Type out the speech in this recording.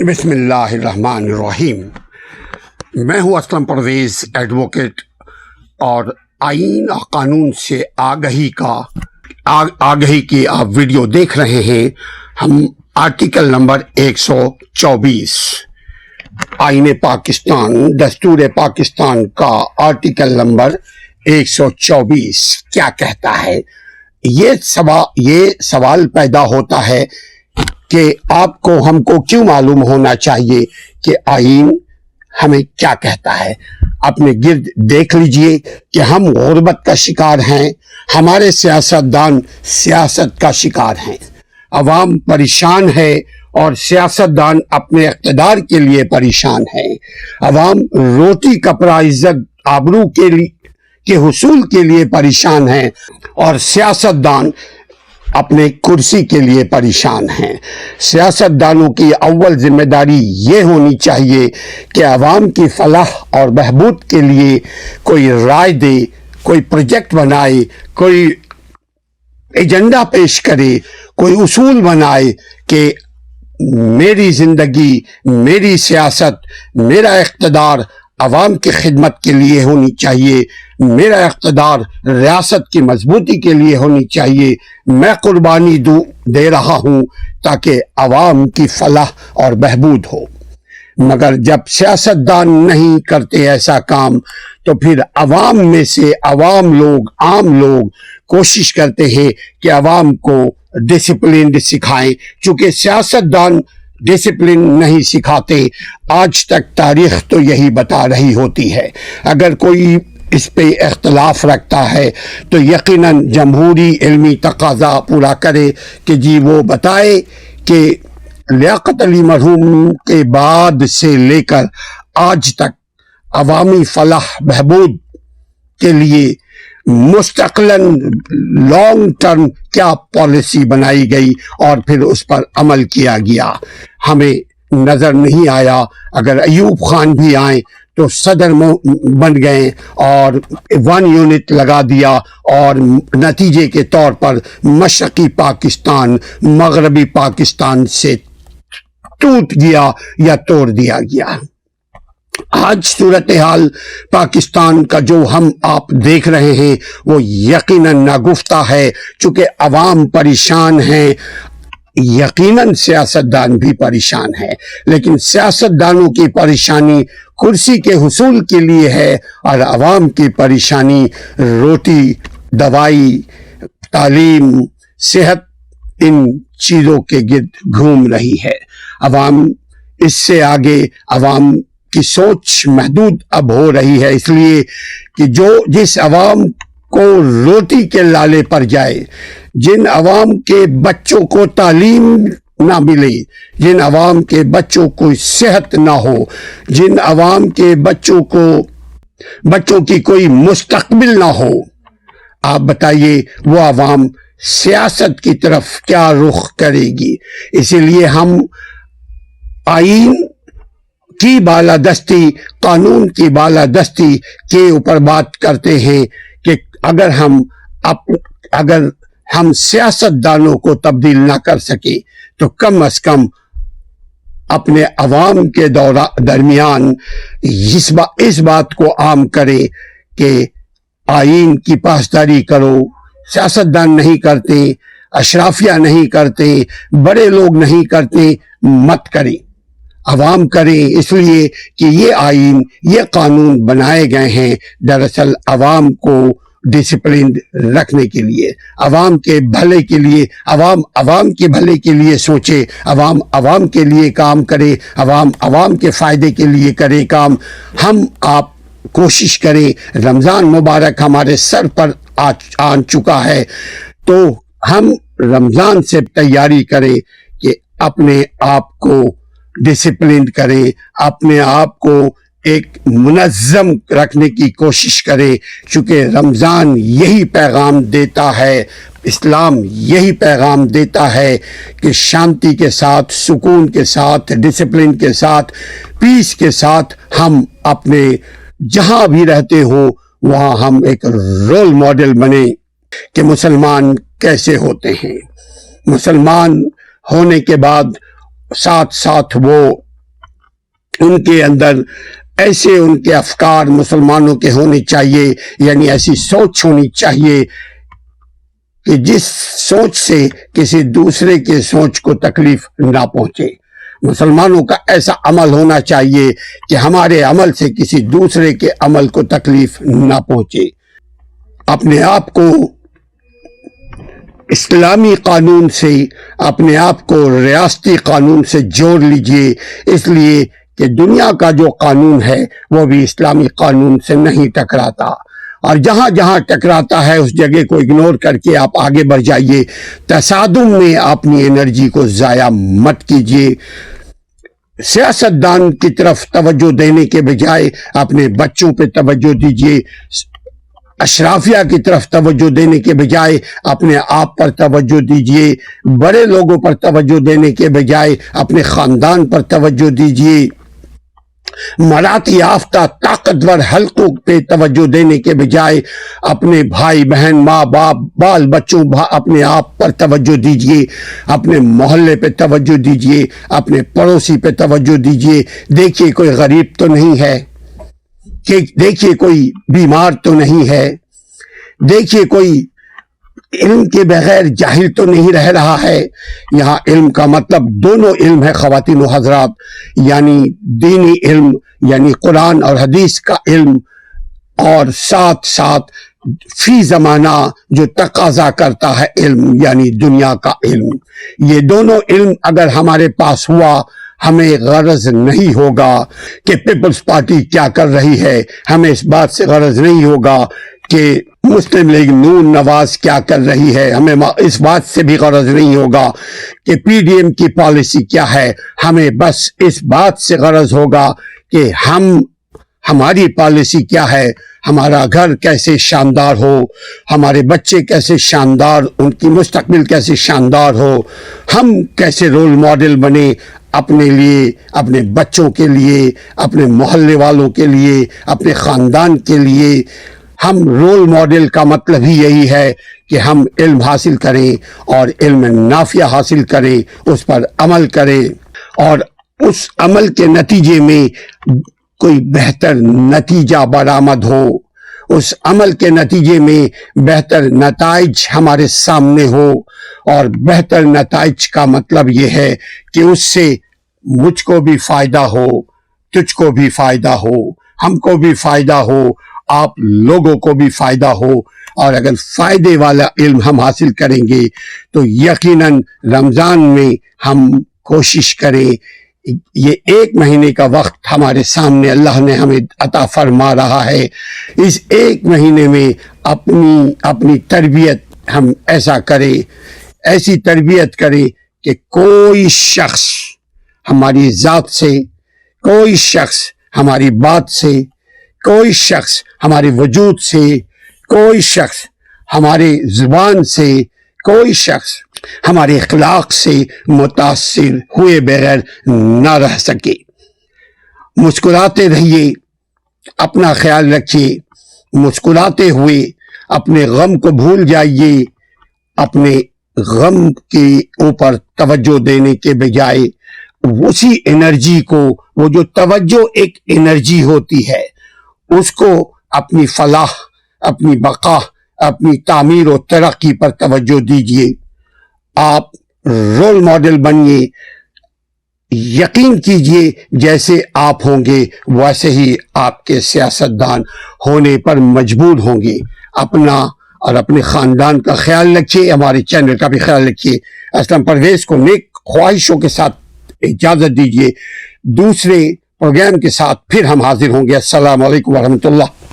बिस्मिल्लाहिर्रहमानिर्रहीम। मैं हूँ असलम परवेज़ एडवोकेट और आईन और कानून से आगही की आप वीडियो देख रहे हैं। हम आर्टिकल नंबर 124 आईन पाकिस्तान दस्तूर पाकिस्तान का आर्टिकल नंबर 124 क्या कहता है, ये सवाल पैदा होता है कि आपको हमको क्यों मालूम होना चाहिए कि आईन हमें क्या कहता है। अपने गिर्द देख लीजिए कि हम गुर्बत का शिकार हैं, हमारे सियासतदान सियासत का शिकार हैं, अवाम परेशान है और सियासतदान अपने इक़्तिदार के लिए परेशान है। अवाम रोटी कपड़ा इज्जत आबरू के हुसूल के लिए परेशान है और सियासतदान अपने कुर्सी के लिए परेशान हैं। सियासतदानों की अव्वल जिम्मेदारी ये होनी चाहिए कि अवाम की फलाह और बहबूद के लिए कोई राय दे, कोई प्रोजेक्ट बनाए, कोई एजेंडा पेश करे, कोई उसूल बनाए कि मेरी जिंदगी, मेरी सियासत, मेरा इक़्तिदार अवाम की खिदमत के लिए होनी चाहिए, मेरा इक़्तिदार रियासत की मजबूती के लिए होनी चाहिए। मैं कुर्बानी दे रहा हूँ ताकि अवाम की फलाह और बहबूद हो। मगर जब सियासतदान नहीं करते ऐसा काम, तो फिर अवाम में से आम लोग कोशिश करते हैं कि अवाम को डिसिप्लिन सिखाएं। चूँकि सियासतदान डिसिप्लिन नहीं सिखाते, आज तक तारीख तो यही बता रही होती है। अगर कोई इस पे इख्तलाफ रखता है तो यकीनन जमहूरी इल्मी तकाजा पूरा करे कि जी वो बताए कि लियाकत अली मरहूम के बाद से लेकर आज तक अवामी फलाह बहबूद के लिए मुस्तक़िलन लॉन्ग टर्म क्या पॉलिसी बनाई गई और फिर उस पर अमल किया गया। हमें नज़र नहीं आया। अगर अयूब खान भी आए तो सदर बन गए और 1 यूनिट लगा दिया और नतीजे के तौर पर मशरक़ी पाकिस्तान मगरबी पाकिस्तान से टूट गया या तोड़ दिया गया। आज सूरत हाल पाकिस्तान का जो हम आप देख रहे हैं वो यकीनन नागुफ्ता है। चूँकि अवाम परेशान है, यकीनन सियासतदान भी परेशान है, लेकिन सियासतदानों की परेशानी कुर्सी के हुसूल के लिए है और अवाम की परेशानी रोटी, दवाई, तालीम, सेहत, इन चीज़ों के गिर्द घूम रही है। अवाम इससे आगे अवाम की सोच महदूद अब हो रही है, इसलिए कि जिस अवाम को रोटी के लाले पर जाए, जिन अवाम के बच्चों को तालीम ना मिले, जिन अवाम के बच्चों को सेहत ना हो, जिन अवाम के बच्चों की कोई मुस्तकबिल ना हो, आप बताइए वो अवाम सियासत की तरफ क्या रुख करेगी। इसीलिए हम आईन की बालादस्ती, कानून की बालादस्ती के ऊपर बात करते हैं कि अगर हम सियासतदानों को तब्दील ना कर सके तो कम अज कम अपने अवाम के दरमियान इस बात को आम करें कि आईन की पासदारी करो। सियासतदान नहीं करते, अशराफिया नहीं करते, बड़े लोग नहीं करते, मत करें, अवाम करें। इसलिए कि ये आईन, ये कानून बनाए गए हैं दरअसल अवाम को डिसिप्लिन रखने के लिए, अवाम के भले के लिए। अवाम के भले के लिए सोचे, अवाम के लिए काम करे, अवाम के फ़ायदे के लिए करे काम। हम आप कोशिश करें, रमज़ान मुबारक हमारे सर पर आ चुका है, तो हम रमज़ान से तैयारी करें कि अपने आप को डिसिप्लिन करें, अपने आप को एक मुनज़्ज़म रखने की कोशिश करें। चूँकि रमज़ान यही पैगाम देता है, इस्लाम यही पैगाम देता है कि शांति के साथ, सुकून के साथ, डिसिप्लिन के साथ, पीस के साथ हम अपने जहाँ भी रहते हो वहाँ हम एक रोल मॉडल बने कि मुसलमान कैसे होते हैं। मुसलमान होने के बाद साथ साथ वो ان کے اندر ایسے ان کے افکار مسلمانوں کے ہونے چاہیے، یعنی ایسی سوچ ہونی چاہیے کہ جس سوچ سے کسی دوسرے کے سوچ کو تکلیف نہ پہنچے۔ مسلمانوں کا ایسا عمل ہونا چاہیے کہ ہمارے عمل سے کسی دوسرے کے عمل کو تکلیف نہ پہنچے۔ اپنے آپ کو اسلامی قانون سے، اپنے آپ کو ریاستی قانون سے جوڑ لیجئے، اس لیے کہ دنیا کا جو قانون ہے وہ بھی اسلامی قانون سے نہیں ٹکراتا، اور جہاں جہاں ٹکراتا ہے اس جگہ کو اگنور کر کے آپ آگے بڑھ جائیے۔ تصادم میں اپنی انرجی کو ضائع مت کیجیے۔ سیاستدان کی طرف توجہ دینے کے بجائے اپنے بچوں پہ توجہ دیجیے، اشرافیہ کی طرف توجہ دینے کے بجائے اپنے آپ پر توجہ دیجیے، بڑے لوگوں پر توجہ دینے کے بجائے اپنے خاندان پر توجہ دیجیے، مراتی یافتہ طاقتور حلقوں پہ توجہ دینے کے بجائے اپنے بھائی بہن، ماں باپ، بال بچوں، اپنے آپ پر توجہ دیجیے، اپنے محلے پہ توجہ دیجیے، اپنے پڑوسی پہ توجہ دیجیے۔ دیکھیے کوئی غریب تو نہیں ہے، کہ دیکھیے کوئی بیمار تو نہیں ہے، دیکھیے کوئی علم کے بغیر جاہل تو نہیں رہ رہا ہے۔ یہاں علم کا مطلب دونوں علم ہے خواتین و حضرات، یعنی دینی علم یعنی قرآن اور حدیث کا علم، اور ساتھ ساتھ فی زمانہ جو تقاضا کرتا ہے علم یعنی دنیا کا علم۔ یہ دونوں علم اگر ہمارے پاس ہوا، ہمیں غرض نہیں ہوگا کہ پیپلز پارٹی کیا کر رہی ہے، ہمیں اس بات سے غرض نہیں ہوگا کہ مسلم لیگ نون نواز کیا کر رہی ہے، ہمیں اس بات سے بھی غرض نہیں ہوگا کہ پی ڈی ایم کی پالیسی کیا ہے، ہمیں بس اس بات سے غرض ہوگا کہ ہماری پالیسی کیا ہے، ہمارا گھر کیسے شاندار ہو، ہمارے بچے کیسے شاندار، ان کی مستقبل کیسے شاندار ہو، ہم کیسے رول ماڈل بنے اپنے لیے، اپنے بچوں کے لیے، اپنے محلے والوں کے لیے، اپنے خاندان کے لیے۔ ہم رول ماڈل کا مطلب ہی یہی ہے کہ ہم علم حاصل کریں اور علم نافع حاصل کریں، اس پر عمل کریں، اور اس عمل کے نتیجے میں کوئی بہتر نتیجہ برآمد ہو، اس عمل کے نتیجے میں بہتر نتائج ہمارے سامنے ہو، اور بہتر نتائج کا مطلب یہ ہے کہ اس سے مجھ کو بھی فائدہ ہو، تجھ کو بھی فائدہ ہو، ہم کو بھی فائدہ ہو، آپ لوگوں کو بھی فائدہ ہو۔ اور اگر فائدے والا علم ہم حاصل کریں گے تو یقیناً رمضان میں ہم کوشش کریں، یہ 1 مہینے کا وقت ہمارے سامنے اللہ نے ہمیں عطا فرما رہا ہے، اس 1 مہینے میں اپنی تربیت ہم ایسا کریں، ایسی تربیت کریں کہ کوئی شخص ہماری ذات سے، کوئی شخص ہماری بات سے، کوئی شخص ہمارے وجود سے، کوئی شخص ہمارے زبان سے، کوئی شخص ہمارے اخلاق سے متاثر ہوئے بغیر نہ رہ سکے۔ مسکراتے رہیے، اپنا خیال رکھیے، مسکراتے ہوئے اپنے غم کو بھول جائیے، اپنے غم کے اوپر توجہ دینے کے بجائے اسی انرجی کو، وہ جو توجہ ایک انرجی ہوتی ہے، اس کو اپنی فلاح، اپنی بقا، اپنی تعمیر و ترقی پر توجہ دیجیے۔ آپ رول ماڈل بنیے، یقین کیجئے جیسے آپ ہوں گے ویسے ہی آپ کے سیاستدان ہونے پر مجبور ہوں گے۔ اپنا اور اپنے خاندان کا خیال رکھیے، ہمارے چینل کا بھی خیال رکھیے۔ اسلم پرویز کو نیک خواہشوں کے ساتھ اجازت دیجیے، دوسرے پروگرام کے ساتھ پھر ہم حاضر ہوں گے۔ السلام علیکم ورحمۃ اللہ۔